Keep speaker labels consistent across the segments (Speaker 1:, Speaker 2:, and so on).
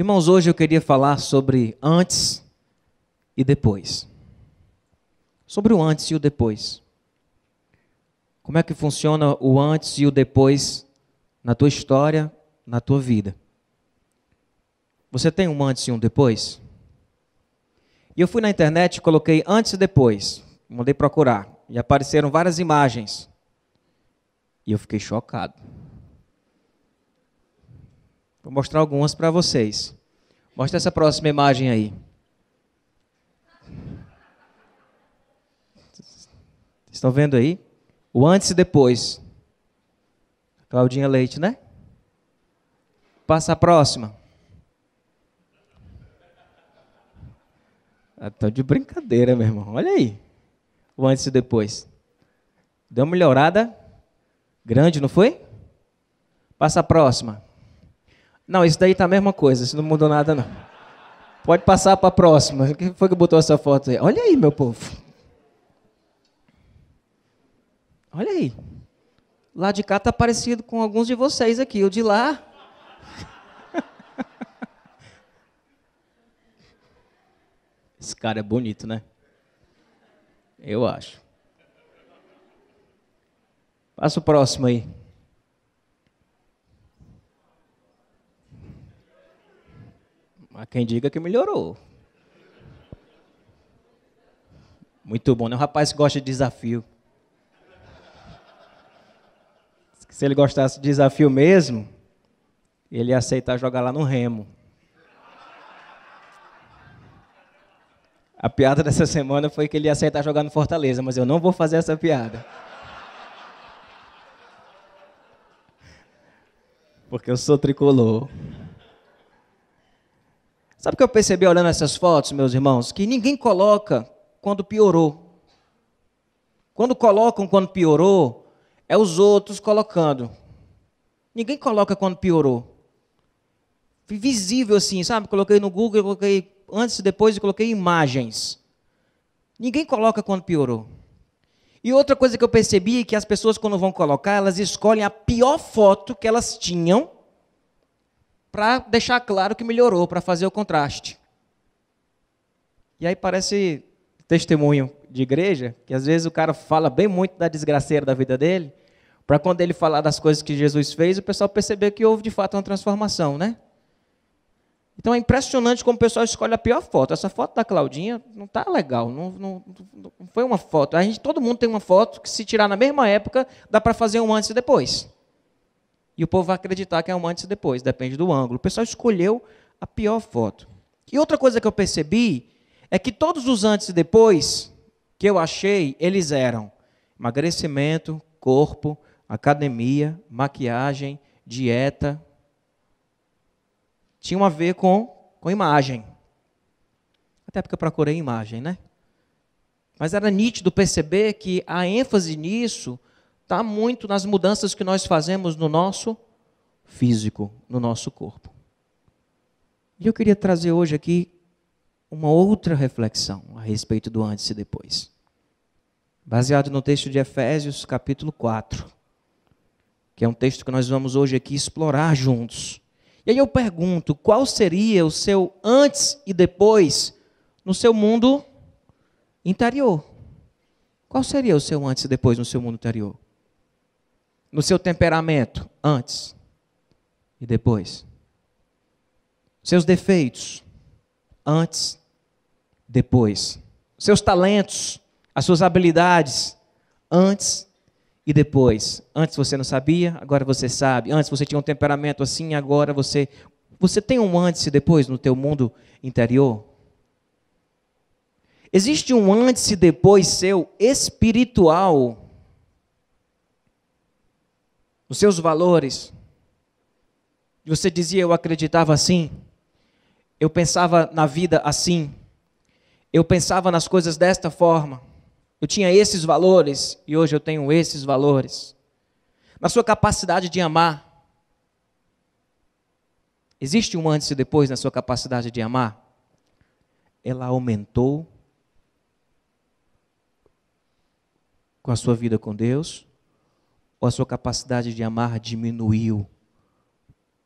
Speaker 1: Irmãos, hoje eu queria falar sobre antes e depois. Sobre o antes e o depois. Como é que funciona o antes e o depois na tua história, na tua vida? Você tem um antes e um depois? E eu fui na internet e coloquei antes e depois. Mandei procurar. E apareceram várias imagens. E eu fiquei chocado. Vou mostrar algumas para vocês. Mostra essa próxima imagem aí. Estão vendo aí? O antes e depois. Claudinha Leite, né? Passa a próxima. Tô de brincadeira, meu irmão. Olha aí. O antes e depois. Deu uma melhorada grande, não foi? Passa a próxima. Não, isso daí tá a mesma coisa. Isso não mudou nada, não. Pode passar para a próxima. Quem foi que botou essa foto aí? Olha aí, meu povo. Olha aí. Lá de cá tá parecido com alguns de vocês aqui. O de lá... Esse cara é bonito, né? Eu acho. Passa o próximo aí. Há quem diga que melhorou. Muito bom, né? Um rapaz que gosta de desafio. Se ele gostasse de desafio mesmo, ele ia aceitar jogar lá no Remo. A piada dessa semana foi que ele ia aceitar jogar no Fortaleza, mas eu não vou fazer essa piada. Porque eu sou tricolor. Sabe o que eu percebi olhando essas fotos, meus irmãos? Que ninguém coloca quando piorou. Quando colocam quando piorou, é os outros colocando. Ninguém coloca quando piorou. Visível assim, sabe? Coloquei no Google, coloquei antes e depois e coloquei imagens. Ninguém coloca quando piorou. E outra coisa que eu percebi é que as pessoas, quando vão colocar, elas escolhem a pior foto que elas tinham para deixar claro que melhorou, para fazer o contraste. E aí parece testemunho de igreja, que às vezes o cara fala bem muito da desgraceira da vida dele, para quando ele falar das coisas que Jesus fez, o pessoal perceber que houve de fato uma transformação, né? Então é impressionante como o pessoal escolhe a pior foto. Essa foto da Claudinha não está legal, não foi uma foto. Todo mundo tem uma foto que, se tirar na mesma época, dá para fazer um antes e depois. E o povo vai acreditar que é um antes e depois, depende do ângulo. O pessoal escolheu a pior foto. E outra coisa que eu percebi é que todos os antes e depois que eu achei, eles eram emagrecimento, corpo, academia, maquiagem, dieta. Tinham a ver com imagem. Até porque eu procurei imagem, né? Mas era nítido perceber que a ênfase nisso está muito nas mudanças que nós fazemos no nosso físico, no nosso corpo. E eu queria trazer hoje aqui uma outra reflexão a respeito do antes e depois. Baseado no texto de Efésios, capítulo 4, que é um texto que nós vamos hoje aqui explorar juntos. E aí eu pergunto, qual seria o seu antes e depois no seu mundo interior? Qual seria o seu antes e depois no seu mundo interior? No seu temperamento, antes e depois. Seus defeitos, antes, depois. Seus talentos, as suas habilidades, antes e depois. Antes você não sabia, agora você sabe. Antes você tinha um temperamento assim, agora você tem um antes e depois no teu mundo interior? Existe um antes e depois seu espiritual? Os seus valores. Você dizia, eu acreditava assim. Eu pensava na vida assim. Eu pensava nas coisas desta forma. Eu tinha esses valores e hoje eu tenho esses valores. Na sua capacidade de amar. Existe um antes e depois na sua capacidade de amar? Ela aumentou com a sua vida com Deus? Ou a sua capacidade de amar diminuiu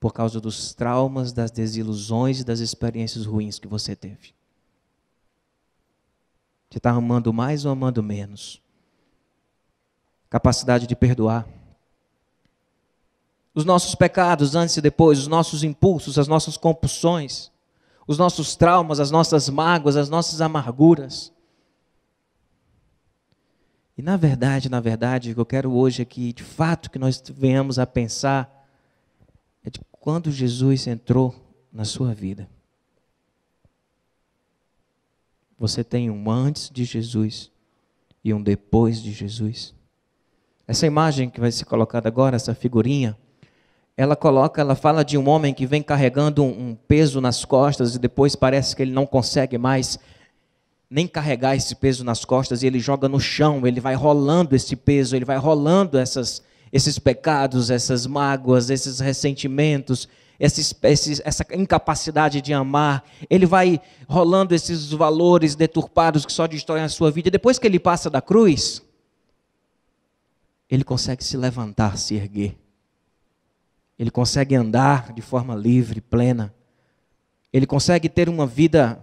Speaker 1: por causa dos traumas, das desilusões e das experiências ruins que você teve. Você está amando mais ou amando menos? Capacidade de perdoar. Os nossos pecados antes e depois, os nossos impulsos, as nossas compulsões, os nossos traumas, as nossas mágoas, as nossas amarguras. E na verdade, o que eu quero hoje aqui, de fato, que nós venhamos a pensar, é de quando Jesus entrou na sua vida. Você tem um antes de Jesus e um depois de Jesus. Essa imagem que vai ser colocada agora, essa figurinha, ela fala de um homem que vem carregando um peso nas costas e depois parece que ele não consegue mais nem carregar esse peso nas costas e ele joga no chão, ele vai rolando esse peso, ele vai rolando esses pecados, essas mágoas, esses ressentimentos, essa incapacidade de amar, ele vai rolando esses valores deturpados que só destroem a sua vida. E depois que ele passa da cruz, ele consegue se levantar, se erguer. Ele consegue andar de forma livre, plena. Ele consegue ter uma vida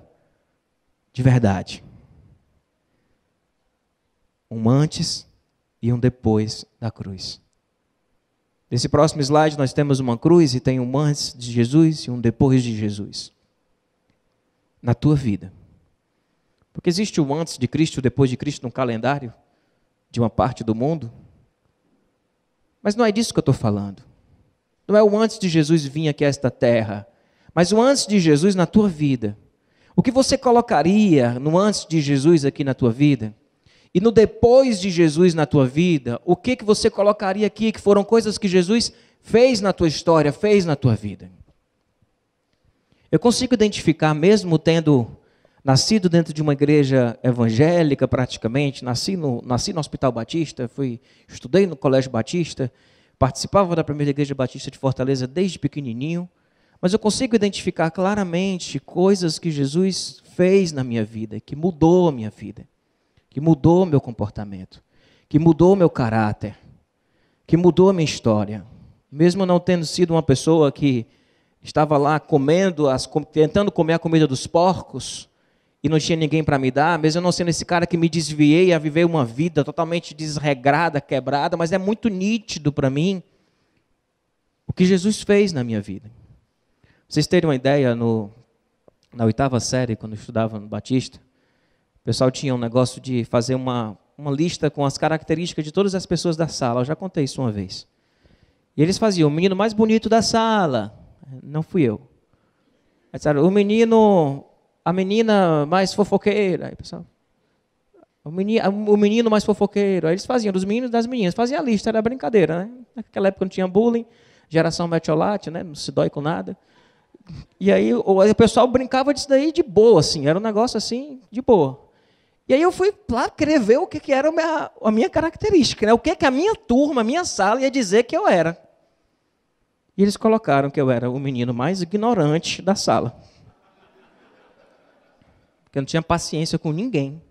Speaker 1: de verdade. Um antes e um depois da cruz. Nesse próximo slide nós temos uma cruz e tem um antes de Jesus e um depois de Jesus. Na tua vida. Porque existe o antes de Cristo e o depois de Cristo no calendário de uma parte do mundo. Mas não é disso que eu estou falando. Não é o antes de Jesus vir aqui a esta terra, mas o antes de Jesus na tua vida. O que você colocaria no antes de Jesus aqui na tua vida? E no depois de Jesus na tua vida, o que você colocaria aqui, que foram coisas que Jesus fez na tua história, fez na tua vida? Eu consigo identificar, mesmo tendo nascido dentro de uma igreja evangélica praticamente, nasci no Hospital Batista, estudei no Colégio Batista, participava da primeira igreja batista de Fortaleza desde pequenininho, mas eu consigo identificar claramente coisas que Jesus fez na minha vida, que mudou a minha vida, que mudou o meu comportamento, que mudou o meu caráter, que mudou a minha história. Mesmo não tendo sido uma pessoa que estava lá tentando comer a comida dos porcos, e não tinha ninguém para me dar, mesmo eu não sendo esse cara que me desviei a viver uma vida totalmente desregrada, quebrada, mas é muito nítido para mim o que Jesus fez na minha vida. Vocês terem uma ideia, na 8ª série, quando eu estudava no Batista, o pessoal tinha um negócio de fazer uma lista com as características de todas as pessoas da sala. Eu já contei isso uma vez. E eles faziam, o menino mais bonito da sala. Não fui eu. Aí disseram, a menina mais fofoqueira. Aí, pessoal, o menino mais fofoqueiro. Aí eles faziam dos meninos e das meninas. Faziam a lista, era brincadeira, né? Naquela época não tinha bullying, geração metiolate, né? Não se dói com nada. E aí o pessoal brincava disso daí de boa, assim. Era um negócio assim, de boa. E aí eu fui lá querer ver o que era a minha característica, né? O que a minha turma, a minha sala ia dizer que eu era. E eles colocaram que eu era o menino mais ignorante da sala. Porque eu não tinha paciência com ninguém.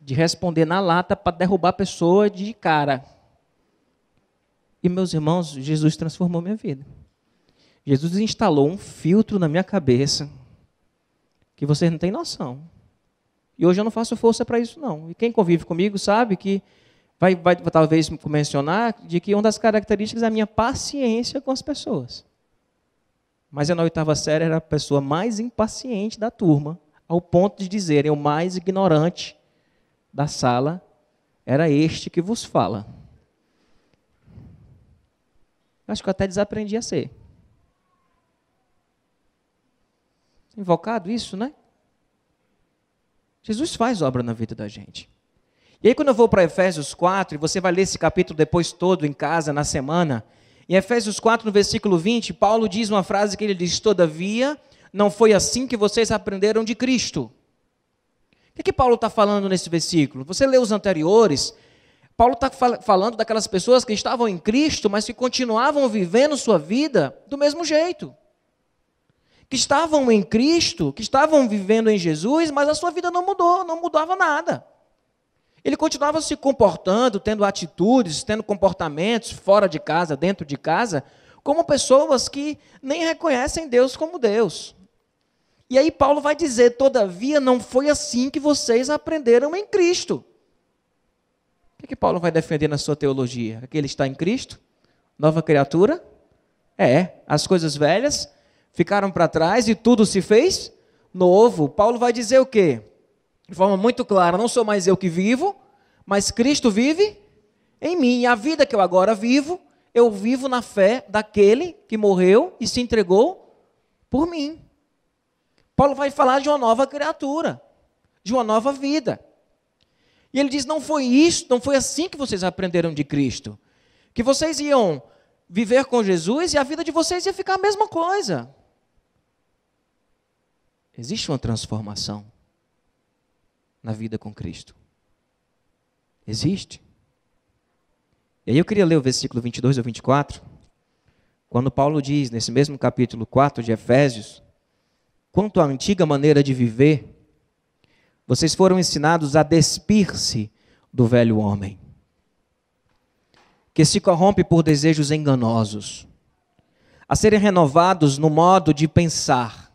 Speaker 1: De responder na lata para derrubar a pessoa de cara. E, meus irmãos, Jesus transformou minha vida. Jesus instalou um filtro na minha cabeça que vocês não têm noção. E hoje eu não faço força para isso, não. E quem convive comigo sabe que vai talvez mencionar de que uma das características é a minha paciência com as pessoas. Mas eu na 8ª série era a pessoa mais impaciente da turma, ao ponto de dizerem o mais ignorante da sala era este que vos fala. Acho que eu até desaprendi a ser. Invocado isso, né? Jesus faz obra na vida da gente. E aí quando eu vou para Efésios 4, e você vai ler esse capítulo depois todo em casa, na semana, em Efésios 4, no versículo 20, Paulo diz uma frase que ele diz, todavia, não foi assim que vocês aprenderam de Cristo. O que Paulo está falando nesse versículo? Você lê os anteriores, Paulo está falando daquelas pessoas que estavam em Cristo, mas que continuavam vivendo sua vida do mesmo jeito. Que estavam em Cristo, que estavam vivendo em Jesus, mas a sua vida não mudou, não mudava nada. Ele continuava se comportando, tendo atitudes, tendo comportamentos fora de casa, dentro de casa, como pessoas que nem reconhecem Deus como Deus. E aí Paulo vai dizer, todavia não foi assim que vocês aprenderam em Cristo. O que Paulo vai defender na sua teologia? Que ele está em Cristo? Nova criatura? As coisas velhas ficaram para trás e tudo se fez novo. Paulo vai dizer o quê? De forma muito clara, não sou mais eu que vivo, mas Cristo vive em mim. E a vida que eu agora vivo, eu vivo na fé daquele que morreu e se entregou por mim. Paulo vai falar de uma nova criatura, de uma nova vida. E ele diz, não foi assim que vocês aprenderam de Cristo. Que vocês iam viver com Jesus e a vida de vocês ia ficar a mesma coisa. Existe uma transformação na vida com Cristo. Existe. E aí eu queria ler o versículo 22 ao 24, quando Paulo diz, nesse mesmo capítulo 4 de Efésios, quanto à antiga maneira de viver, vocês foram ensinados a despir-se do velho homem, que se corrompe por desejos enganosos, a serem renovados no modo de pensar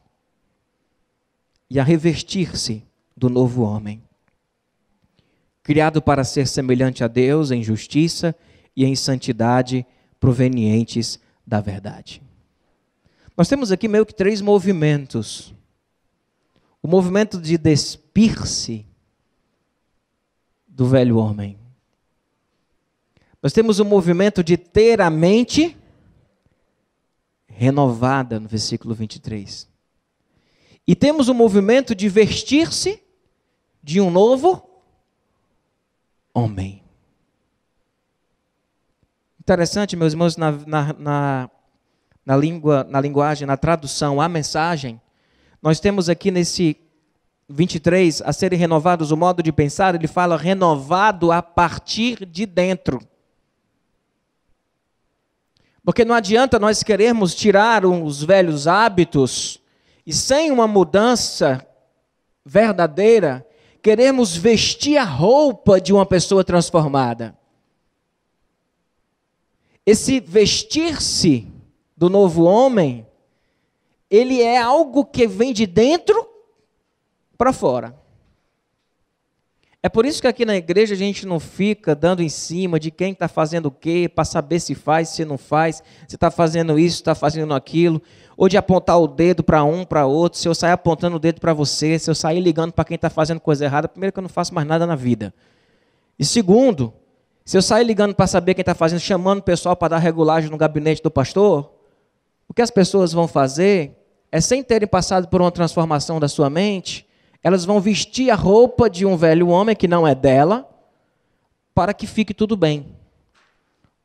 Speaker 1: e a revestir-se do novo homem, criado para ser semelhante a Deus em justiça e em santidade provenientes da verdade. Nós temos aqui meio que 3 movimentos. O movimento de despir-se do velho homem. Nós temos o movimento de ter a mente renovada, no versículo 23. E temos o movimento de vestir-se de um novo homem. Interessante, meus irmãos, na linguagem, na tradução, a mensagem, nós temos aqui nesse 23, a serem renovados o modo de pensar, ele fala renovado a partir de dentro. Porque não adianta nós querermos tirar os velhos hábitos e sem uma mudança verdadeira, queremos vestir a roupa de uma pessoa transformada. Esse vestir-se do novo homem, ele é algo que vem de dentro para fora. É por isso que aqui na igreja a gente não fica dando em cima de quem está fazendo o quê, para saber se faz, se não faz, se está fazendo isso, se está fazendo aquilo, ou de apontar o dedo para um, para outro. Se eu sair apontando o dedo para você, se eu sair ligando para quem está fazendo coisa errada, primeiro que eu não faço mais nada na vida. E segundo, se eu sair ligando para saber quem está fazendo, chamando o pessoal para dar regulagem no gabinete do pastor, o que as pessoas vão fazer é, sem terem passado por uma transformação da sua mente, elas vão vestir a roupa de um velho homem que não é dela, para que fique tudo bem.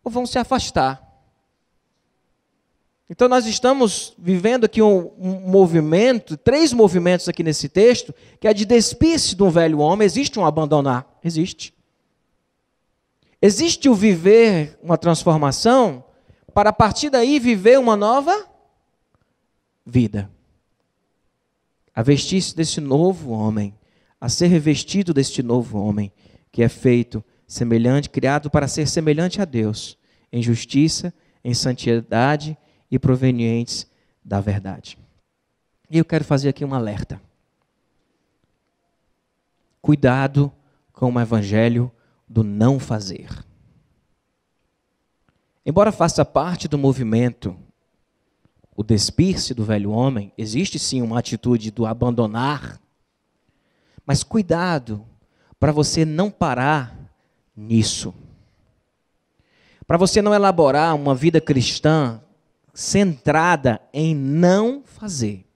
Speaker 1: Ou vão se afastar. Então nós estamos vivendo aqui um movimento, 3 movimentos aqui nesse texto, que é de despir-se de um velho homem. Existe um abandonar? Existe. Existe o viver uma transformação, para a partir daí viver uma nova vida. A vestir-se desse novo homem, a ser revestido deste novo homem, que é feito semelhante, criado para ser semelhante a Deus, em justiça, em santidade e provenientes da verdade. E eu quero fazer aqui um alerta. Cuidado com o evangelho do não fazer. Embora faça parte do movimento o despir-se do velho homem, existe sim uma atitude do abandonar, mas cuidado para você não parar nisso. Para você não elaborar uma vida cristã centrada em não fazer.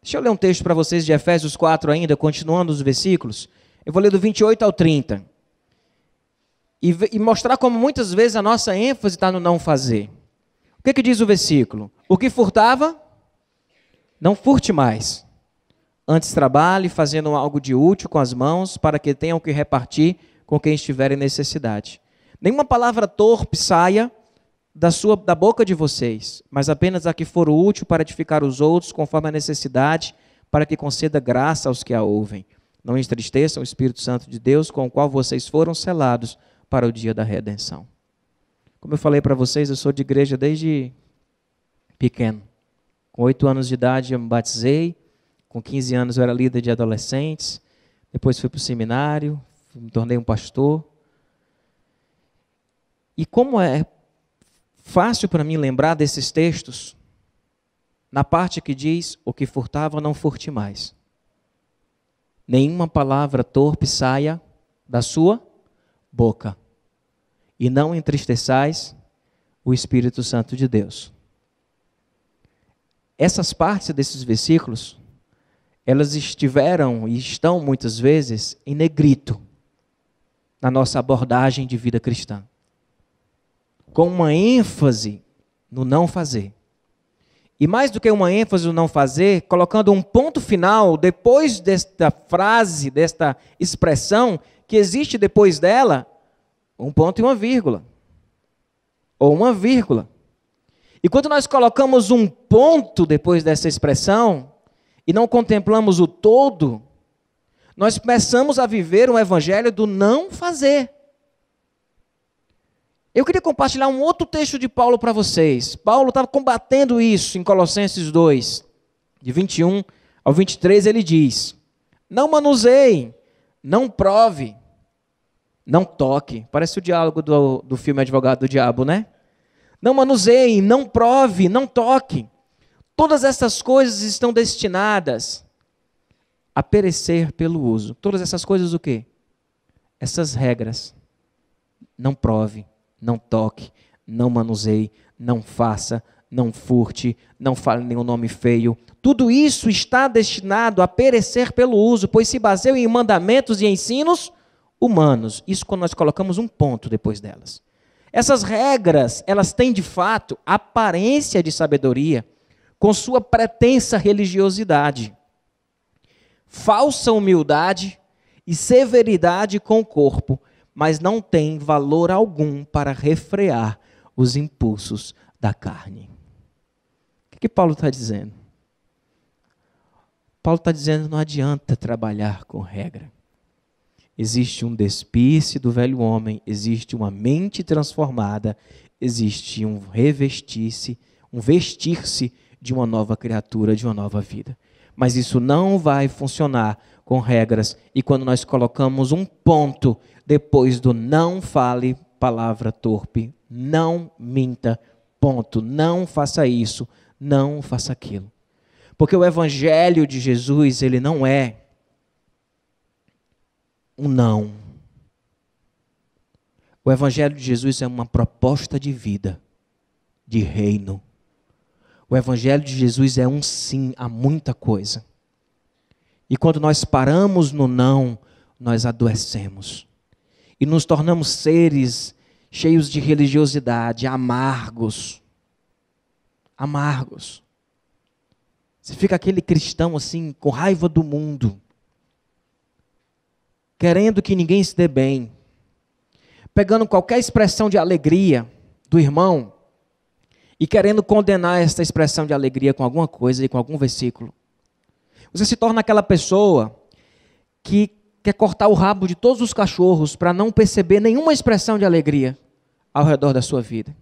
Speaker 1: Deixa eu ler um texto para vocês de Efésios 4 ainda, continuando os versículos. Eu vou ler do 28 ao 30. E mostrar como muitas vezes a nossa ênfase está no não fazer. O que diz o versículo? O que furtava, não furte mais. Antes trabalhe, fazendo algo de útil com as mãos, para que tenham que repartir com quem estiver em necessidade. Nenhuma palavra torpe saia da boca de vocês, mas apenas a que for útil para edificar os outros, conforme a necessidade, para que conceda graça aos que a ouvem. Não entristeçam o Espírito Santo de Deus, com o qual vocês foram selados para o dia da redenção. Como eu falei para vocês, eu sou de igreja desde pequeno. Com 8 anos de idade eu me batizei, com 15 anos eu era líder de adolescentes, depois fui para o seminário, me tornei um pastor. E como é fácil para mim lembrar desses textos, na parte que diz, o que furtava não furte mais. Nenhuma palavra torpe saia da sua boca. E não entristeçais o Espírito Santo de Deus. Essas partes desses versículos, elas estiveram e estão muitas vezes em negrito na nossa abordagem de vida cristã. Com uma ênfase no não fazer. E mais do que uma ênfase no não fazer, colocando um ponto final depois desta frase, desta expressão, que existe depois dela, um ponto e uma vírgula. Ou uma vírgula. E quando nós colocamos um ponto depois dessa expressão, e não contemplamos o todo, nós começamos a viver um evangelho do não fazer. Eu queria compartilhar um outro texto de Paulo para vocês. Paulo estava combatendo isso em Colossenses 2, de 21 ao 23, ele diz: não manuseie, não prove, não toque. Parece o diálogo do filme Advogado do Diabo, né? Não manuseie, não prove, não toque. Todas essas coisas estão destinadas a perecer pelo uso. Todas essas coisas o quê? Essas regras. Não prove, não toque, não manuseie, não faça, não furte, não fale nenhum nome feio. Tudo isso está destinado a perecer pelo uso, pois se baseiam em mandamentos e ensinos humanos. Isso quando nós colocamos um ponto depois delas. Essas regras, elas têm de fato aparência de sabedoria, com sua pretensa religiosidade, falsa humildade e severidade com o corpo, mas não tem valor algum para refrear os impulsos da carne. O que Paulo está dizendo? Paulo está dizendo que não adianta trabalhar com regra. Existe um despir-se do velho homem, existe uma mente transformada, existe um revestir-se, um vestir-se de uma nova criatura, de uma nova vida. Mas isso não vai funcionar com regras. E quando nós colocamos um ponto depois do não fale palavra torpe, não minta, ponto, não faça isso, não faça aquilo. Porque o evangelho de Jesus, ele não é um não. O evangelho de Jesus é uma proposta de vida, de reino. O evangelho de Jesus é um sim a muita coisa. E quando nós paramos no não, nós adoecemos. E nos tornamos seres cheios de religiosidade, amargos. Amargos. Você fica aquele cristão assim, com raiva do mundo. Querendo que ninguém se dê bem. Pegando qualquer expressão de alegria do irmão e querendo condenar essa expressão de alegria com alguma coisa e com algum versículo. Você se torna aquela pessoa que quer cortar o rabo de todos os cachorros para não perceber nenhuma expressão de alegria ao redor da sua vida.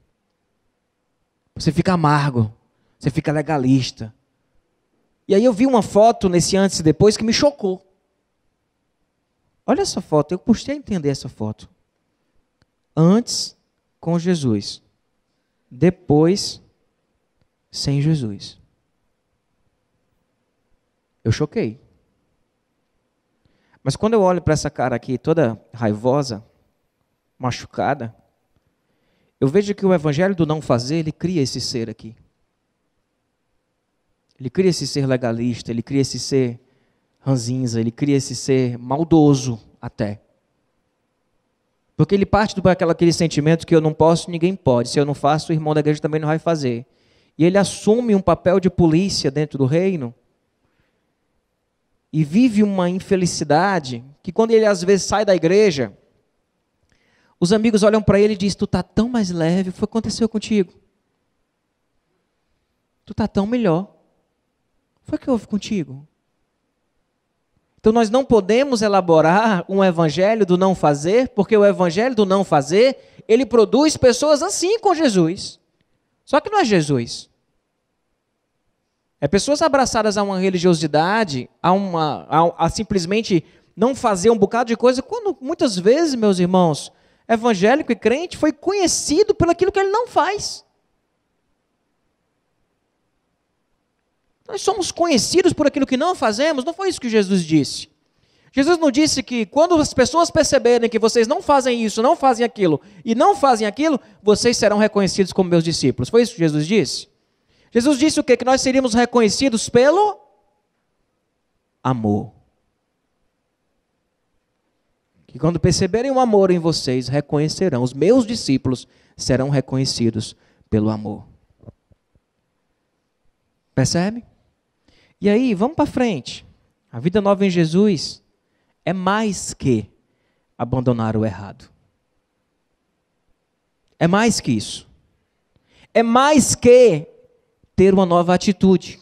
Speaker 1: Você fica amargo, você fica legalista. E aí eu vi uma foto nesse antes e depois que me chocou. Olha essa foto, eu custei a entender essa foto. Antes com Jesus, depois sem Jesus. Eu choquei. Mas quando eu olho para essa cara aqui, toda raivosa, machucada, eu vejo que o evangelho do não fazer, ele cria esse ser aqui. Ele cria esse ser legalista, ele cria esse ser ranzinza, ele cria esse ser maldoso até. Porque ele parte daquele sentimento que eu não posso, ninguém pode. Se eu não faço, o irmão da igreja também não vai fazer. E ele assume um papel de polícia dentro do reino e vive uma infelicidade que quando ele às vezes sai da igreja, os amigos olham para ele e dizem: tu está tão mais leve, o que aconteceu contigo? Tu está tão melhor. Foi o que houve contigo? Então nós não podemos elaborar um evangelho do não fazer, porque o evangelho do não fazer, ele produz pessoas assim com Jesus. Só que não é Jesus. É pessoas abraçadas a uma religiosidade, a simplesmente não fazer um bocado de coisa, quando muitas vezes, meus irmãos, evangélico e crente foi conhecido por aquilo que ele não faz. Nós somos conhecidos por aquilo que não fazemos, não foi isso que Jesus disse. Jesus não disse que quando as pessoas perceberem que vocês não fazem isso, não fazem aquilo, e não fazem aquilo, vocês serão reconhecidos como meus discípulos. Foi isso que Jesus disse? Jesus disse o quê? Que nós seríamos reconhecidos pelo amor. Que quando perceberem o amor em vocês, reconhecerão. Os meus discípulos serão reconhecidos pelo amor. Percebe? E aí, vamos para frente. A vida nova em Jesus é mais que abandonar o errado. É mais que isso. É mais que ter uma nova atitude.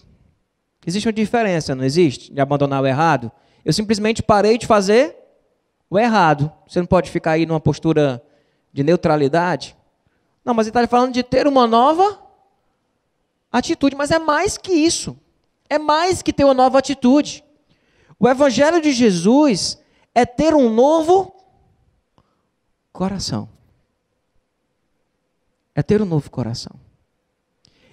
Speaker 1: Existe uma diferença, não existe? De abandonar o errado. Eu simplesmente parei de fazer o errado. Você não pode ficar aí numa postura de neutralidade. Não, mas ele está falando de ter uma nova atitude. Mas é mais que isso. É mais que ter uma nova atitude. O Evangelho de Jesus é ter um novo coração. É ter um novo coração.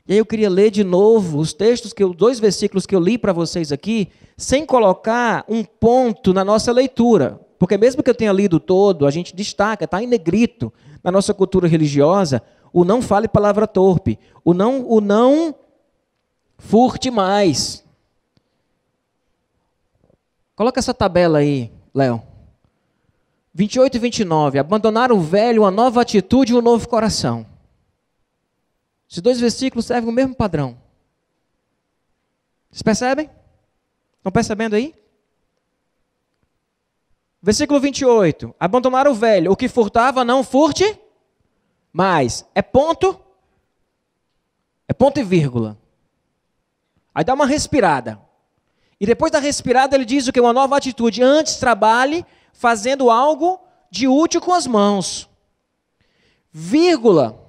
Speaker 1: E aí eu queria ler de novo os textos, dois versículos que eu li para vocês aqui, sem colocar um ponto na nossa leitura. Porque mesmo que eu tenha lido todo, a gente destaca, está em negrito na nossa cultura religiosa, o não fale palavra torpe, o não furte mais. Coloca essa tabela aí, Léo. 28 e 29. Abandonar o velho, uma nova atitude e um novo coração. Esses dois versículos servem o mesmo padrão. Vocês percebem? Estão percebendo aí? Versículo 28. Abandonar o velho, o que furtava não furte mais. É ponto e vírgula. Aí dá uma respirada. E depois da respirada ele diz o que? Uma nova atitude. Antes trabalhe fazendo algo de útil com as mãos. Vírgula.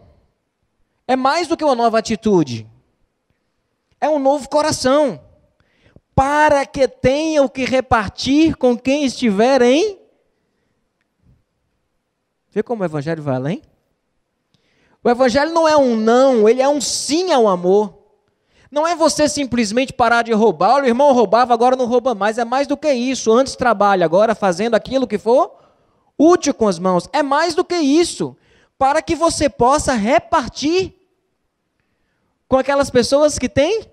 Speaker 1: É mais do que uma nova atitude. É um novo coração. Para que tenha o que repartir com quem estiver em... Vê como o Evangelho vai além? O Evangelho não é um não, ele é um sim ao amor. Não é você simplesmente parar de roubar. O irmão roubava, agora não rouba mais. É mais do que isso. Antes trabalha, agora fazendo aquilo que for útil com as mãos. É mais do que isso. Para que você possa repartir com aquelas pessoas que têm.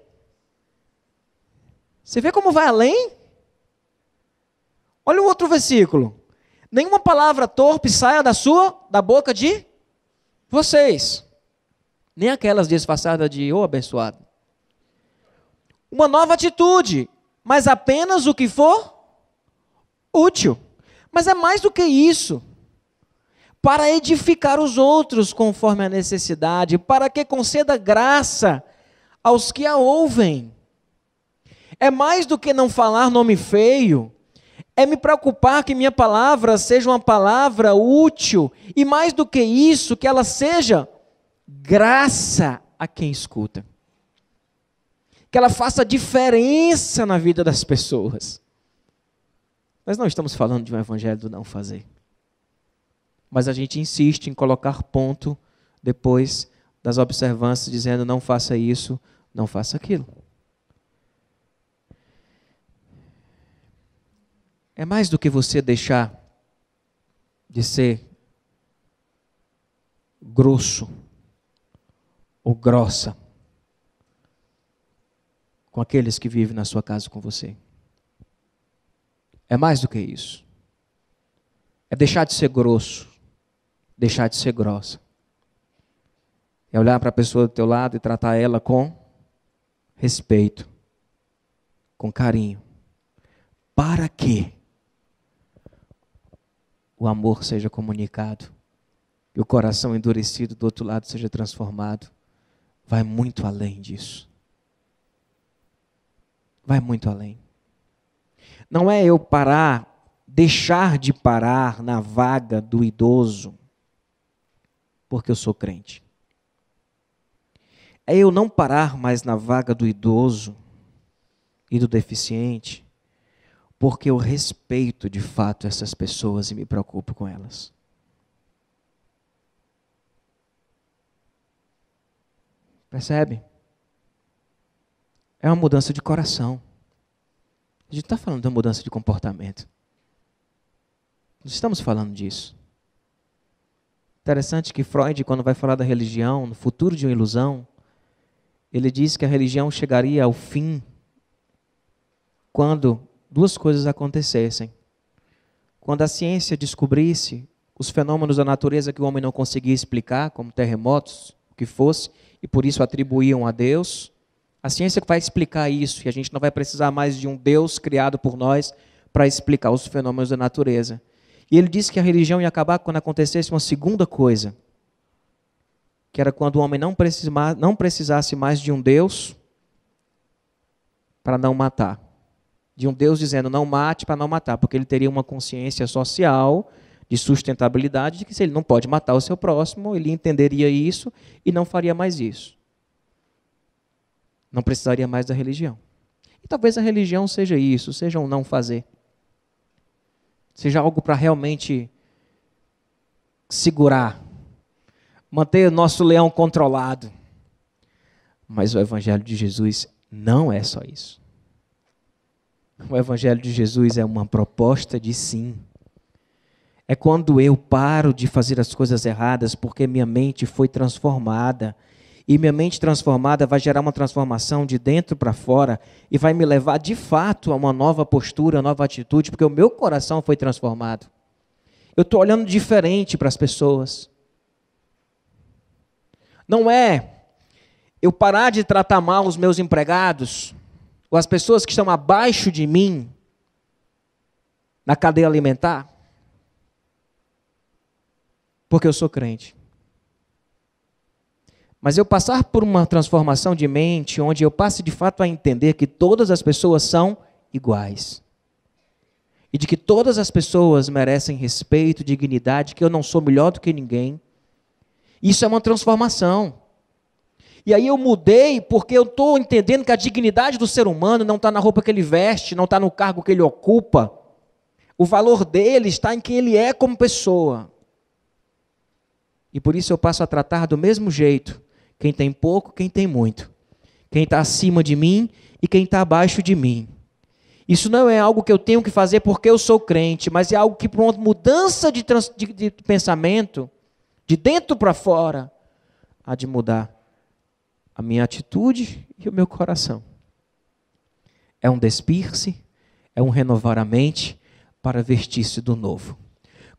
Speaker 1: Você vê como vai além? Olha o outro versículo. Nenhuma palavra torpe saia da boca de vocês. Nem aquelas disfarçadas de abençoado. Uma nova atitude, mas apenas o que for útil. Mas é mais do que isso. Para edificar os outros conforme a necessidade, para que conceda graça aos que a ouvem. É mais do que não falar nome feio, é me preocupar que minha palavra seja uma palavra útil, e mais do que isso, que ela seja graça a quem escuta. Que ela faça diferença na vida das pessoas. Nós não estamos falando de um evangelho do não fazer. Mas a gente insiste em colocar ponto depois das observâncias, dizendo não faça isso, não faça aquilo. É mais do que você deixar de ser grosso ou grossa com aqueles que vivem na sua casa com você. É mais do que isso. É deixar de ser grosso, deixar de ser grossa. É olhar para a pessoa do teu lado e tratar ela com respeito, com carinho. Para que o amor seja comunicado e o coração endurecido do outro lado seja transformado. Vai muito além disso. Vai muito além. Não é eu deixar de parar na vaga do idoso, porque eu sou crente. É eu não parar mais na vaga do idoso, e do deficiente, porque eu respeito de fato essas pessoas e me preocupo com elas. Percebe? É uma mudança de coração. A gente não está falando de uma mudança de comportamento. Não estamos falando disso. Interessante que Freud, quando vai falar da religião, no futuro de uma ilusão, ele diz que a religião chegaria ao fim quando duas coisas acontecessem. Quando a ciência descobrisse os fenômenos da natureza que o homem não conseguia explicar, como terremotos, o que fosse, e por isso atribuíam a Deus, a ciência vai explicar isso, e a gente não vai precisar mais de um Deus criado por nós para explicar os fenômenos da natureza. E ele disse que a religião ia acabar quando acontecesse uma segunda coisa, que era quando o homem não precisasse mais de um Deus para não matar. De um Deus dizendo não mate para não matar, porque ele teria uma consciência social de sustentabilidade, de que se ele não pode matar o seu próximo, ele entenderia isso e não faria mais isso. Não precisaria mais da religião. E talvez a religião seja isso, seja um não fazer. Seja algo para realmente segurar, manter o nosso leão controlado. Mas o Evangelho de Jesus não é só isso. O Evangelho de Jesus é uma proposta de sim. É quando eu paro de fazer as coisas erradas porque minha mente foi transformada. E minha mente transformada vai gerar uma transformação de dentro para fora e vai me levar de fato a uma nova postura, uma nova atitude, porque o meu coração foi transformado. Eu estou olhando diferente para as pessoas. Não é eu parar de tratar mal os meus empregados ou as pessoas que estão abaixo de mim na cadeia alimentar, porque eu sou crente. Mas eu passar por uma transformação de mente, onde eu passe de fato a entender que todas as pessoas são iguais. E de que todas as pessoas merecem respeito, dignidade, que eu não sou melhor do que ninguém. Isso é uma transformação. E aí eu mudei porque eu estou entendendo que a dignidade do ser humano não está na roupa que ele veste, não está no cargo que ele ocupa. O valor dele está em quem ele é como pessoa. E por isso eu passo a tratar do mesmo jeito quem tem pouco, quem tem muito. Quem está acima de mim e quem está abaixo de mim. Isso não é algo que eu tenho que fazer porque eu sou crente, mas é algo que por uma mudança de pensamento, de dentro para fora, há de mudar a minha atitude e o meu coração. É um despir-se, é um renovar a mente para vestir-se do novo.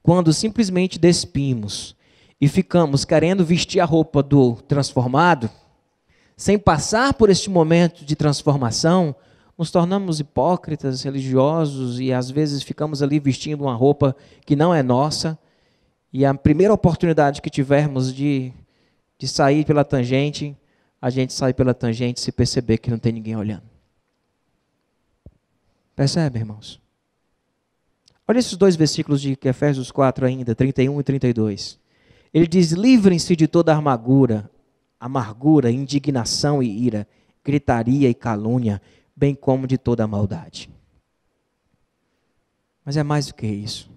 Speaker 1: Quando simplesmente despimos e ficamos querendo vestir a roupa do transformado, sem passar por este momento de transformação, nos tornamos hipócritas, religiosos e às vezes ficamos ali vestindo uma roupa que não é nossa, e a primeira oportunidade que tivermos de sair pela tangente, a gente sai pela tangente se perceber que não tem ninguém olhando. Percebe, irmãos? Olha esses dois versículos de Efésios 4 ainda, 31 e 32. Ele diz, livrem-se de toda amargura, indignação e ira, gritaria e calúnia, bem como de toda a maldade. Mas é mais do que isso.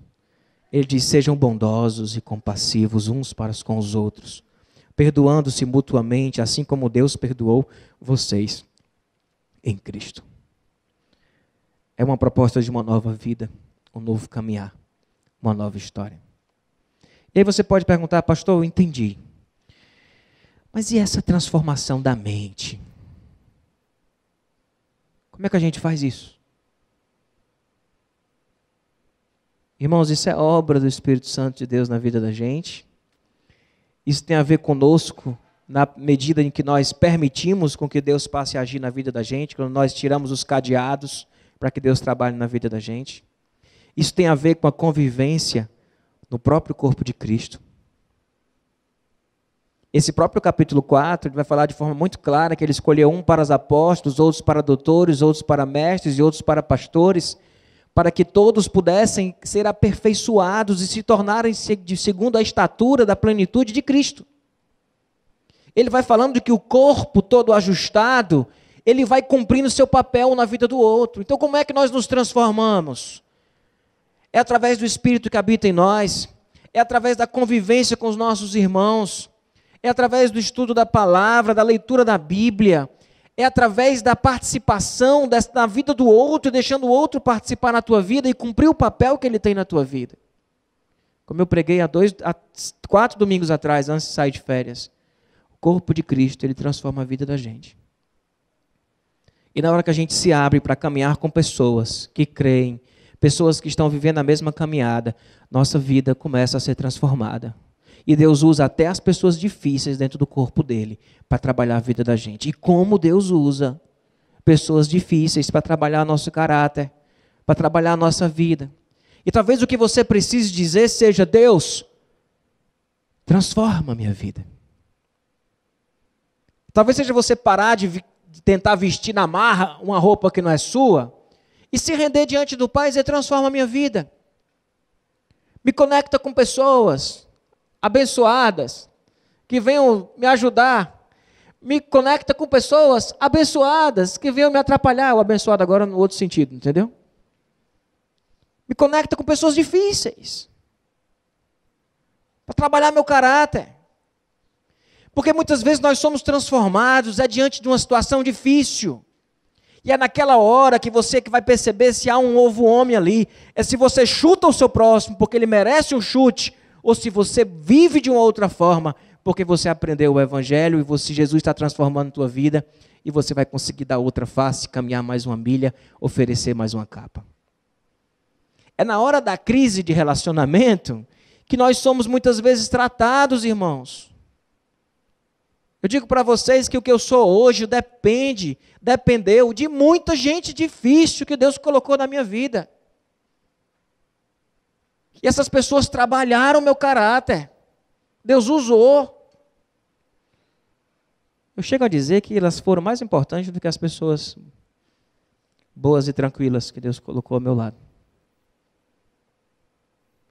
Speaker 1: Ele diz, sejam bondosos e compassivos uns para com os outros, perdoando-se mutuamente, assim como Deus perdoou vocês em Cristo. É uma proposta de uma nova vida, um novo caminhar, uma nova história. E aí você pode perguntar, pastor, eu entendi. Mas e essa transformação da mente? Como é que a gente faz isso? Irmãos, isso é obra do Espírito Santo de Deus na vida da gente. Isso tem a ver conosco na medida em que nós permitimos com que Deus passe a agir na vida da gente, quando nós tiramos os cadeados para que Deus trabalhe na vida da gente. Isso tem a ver com a convivência no próprio corpo de Cristo. Esse próprio capítulo 4, ele vai falar de forma muito clara que ele escolheu um para os apóstolos, outros para doutores, outros para mestres e outros para pastores, para que todos pudessem ser aperfeiçoados e se tornarem segundo a estatura da plenitude de Cristo. Ele vai falando de que o corpo todo ajustado, ele vai cumprindo seu papel na vida do outro. Então, como é que nós nos transformamos? É através do Espírito que habita em nós, é através da convivência com os nossos irmãos, é através do estudo da palavra, da leitura da Bíblia, é através da participação na vida do outro, deixando o outro participar na tua vida e cumprir o papel que ele tem na tua vida. Como eu preguei há 4 domingos atrás, antes de sair de férias, o corpo de Cristo, ele transforma a vida da gente. E na hora que a gente se abre para caminhar com pessoas que creem, pessoas que estão vivendo a mesma caminhada, nossa vida começa a ser transformada. E Deus usa até as pessoas difíceis dentro do corpo dele para trabalhar a vida da gente. E como Deus usa pessoas difíceis para trabalhar nosso caráter, para trabalhar a nossa vida. E talvez o que você precise dizer seja: Deus, transforma a minha vida. Talvez seja você parar de tentar vestir na marra uma roupa que não é sua e se render diante do Pai e dizer: transforma a minha vida. Me conecta com pessoas abençoadas que venham me ajudar. Me conecta com pessoas abençoadas que venham me atrapalhar. O abençoado agora no outro sentido, entendeu? Me conecta com pessoas difíceis para trabalhar meu caráter. Porque muitas vezes nós somos transformados diante de uma situação difícil. E é naquela hora que você vai perceber se há um novo homem ali. É se você chuta o seu próximo porque ele merece um chute, ou se você vive de uma outra forma porque você aprendeu o Evangelho e Jesus está transformando a tua vida e você vai conseguir dar outra face, caminhar mais uma milha, oferecer mais uma capa. É na hora da crise de relacionamento que nós somos muitas vezes tratados, irmãos. Eu digo para vocês que o que eu sou hoje dependeu de muita gente difícil que Deus colocou na minha vida. E essas pessoas trabalharam o meu caráter. Deus usou. Eu chego a dizer que elas foram mais importantes do que as pessoas boas e tranquilas que Deus colocou ao meu lado.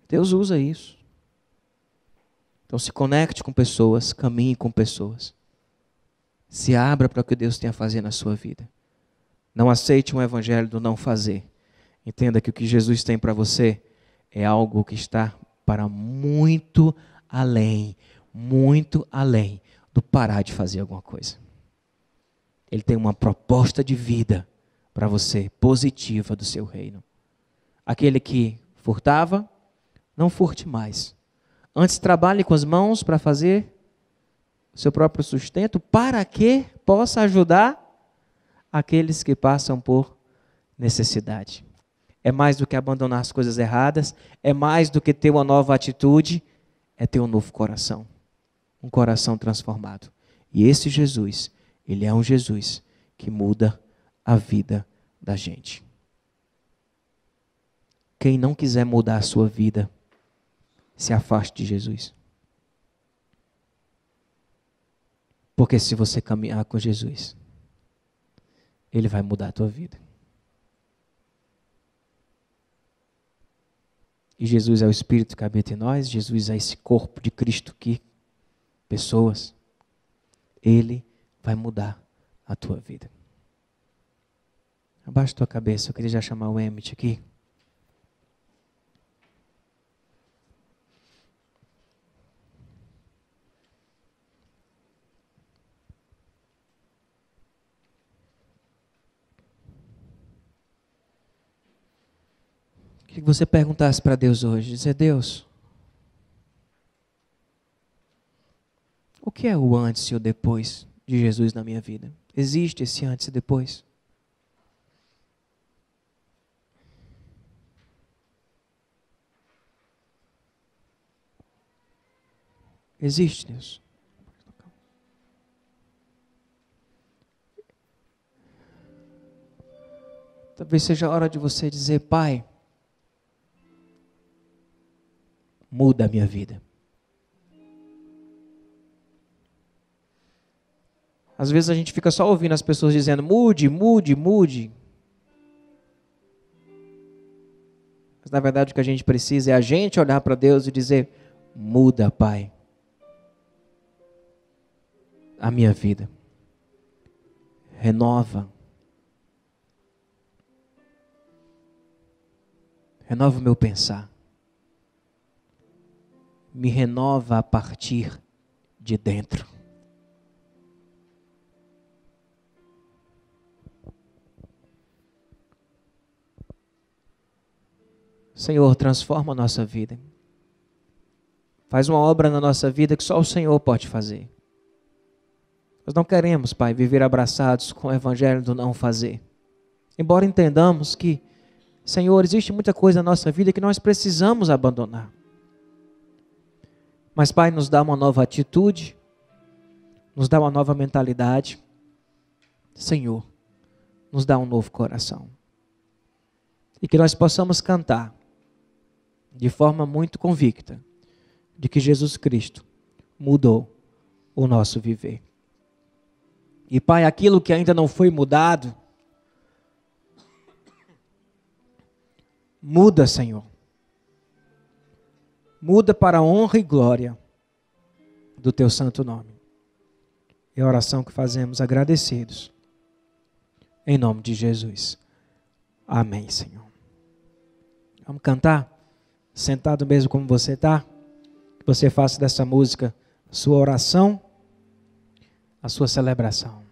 Speaker 1: Deus usa isso. Então se conecte com pessoas, caminhe com pessoas. Se abra para o que Deus tem a fazer na sua vida. Não aceite um evangelho do não fazer. Entenda que o que Jesus tem para você é algo que está para muito além do parar de fazer alguma coisa. Ele tem uma proposta de vida para você, positiva do seu reino. Aquele que furtava, não furte mais. Antes trabalhe com as mãos para fazer o seu próprio sustento, para que possa ajudar aqueles que passam por necessidade. É mais do que abandonar as coisas erradas, é mais do que ter uma nova atitude, é ter um novo coração. Um coração transformado. E esse Jesus, ele é um Jesus que muda a vida da gente. Quem não quiser mudar a sua vida, se afaste de Jesus. Porque se você caminhar com Jesus, ele vai mudar a tua vida. E Jesus é o Espírito que habita em nós, Jesus é esse corpo de Cristo que pessoas, ele vai mudar a tua vida. Abaixa a tua cabeça, eu queria já chamar o Emmett aqui. Que você perguntasse para Deus hoje, dizer: Deus, o que é o antes e o depois de Jesus na minha vida? Existe esse antes e depois? Existe, Deus? Talvez seja a hora de você dizer: Pai, muda a minha vida. Às vezes a gente fica só ouvindo as pessoas dizendo: mude, mude, mude. Mas na verdade o que a gente precisa é a gente olhar para Deus e dizer: muda, Pai, a minha vida. renova. Renova o meu pensar. Me renova a partir de dentro. Senhor, transforma a nossa vida. Faz uma obra na nossa vida que só o Senhor pode fazer. Nós não queremos, Pai, viver abraçados com o evangelho do não fazer. Embora entendamos que, Senhor, existe muita coisa na nossa vida que nós precisamos abandonar. Mas, Pai, nos dá uma nova atitude, nos dá uma nova mentalidade. Senhor, nos dá um novo coração. E que nós possamos cantar de forma muito convicta de que Jesus Cristo mudou o nosso viver. E, Pai, aquilo que ainda não foi mudado, muda, Senhor. Muda para a honra e glória do Teu santo nome. É a oração que fazemos agradecidos. Em nome de Jesus. Amém, Senhor. Vamos cantar? Sentado mesmo como você está. Que você faça dessa música a sua oração, a sua celebração.